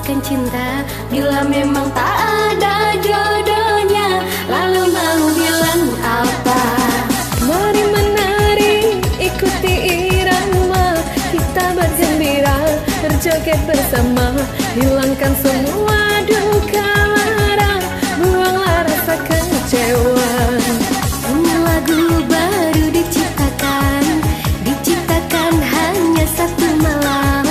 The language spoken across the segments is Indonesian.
melepaskan cinta bila memang tak ada jodohnya. Lalu mau bilang apa? Mari menari, ikuti irama, kita bergembira, berjoget bersama, hilangkan semua duka lara, buanglah rasa kecewa. Ini lagu baru diciptakan hanya satu malam,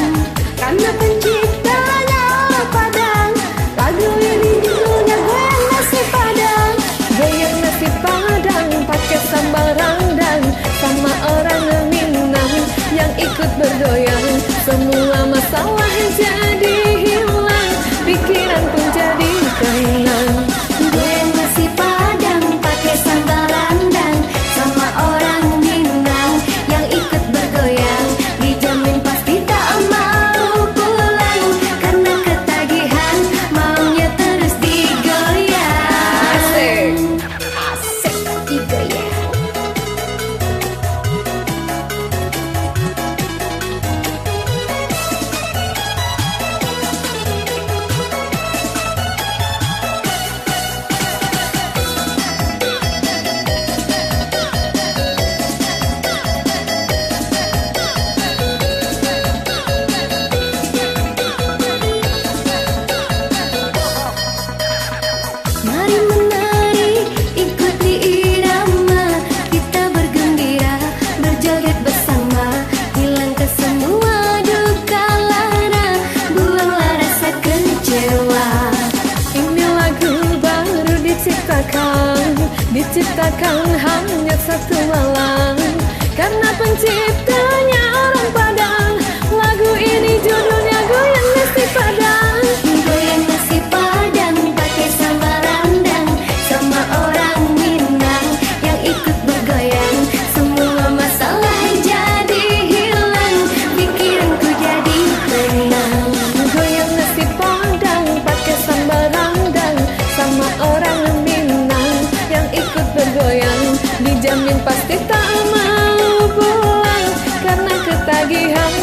karena penciptanya Padang. Lagu ini judulnya Goyang Nasi Padang. Goyang nasi Padang pakai sambal rendang, sama orang Minang yang ikut bergoyang, semua masalah jadi hilang, pikiran pun jadi tenang. Goyang nasi Padang pakai sambal rendang, sama orang Minang yang ikut bergoyang, dijamin pasti tak mau pulang, karena ketagihan maunya terus digoyang. Asik. Asik digoyang. Mari menari, ikuti irama, kita bergembira, berjoget bersama, hilangkan semua duka lara, buanglah rasa kecewa. Ini lagu baru diciptakan hanya satu malam, karena penciptanya orang Padang. Lagu ini judulnya Goyang Nasi Padang. Goyang nasi Padang pakai sambal rendang, sama orang Minang yang ikut bergoyang, semua masalah jadi hilang, pikiranku jadi tenang. Goyang nasi Padang pakai sambal rendang, sama orang Minang yang ikut bergoyang, dijamin pasti tak mau pulang, karena ketagihan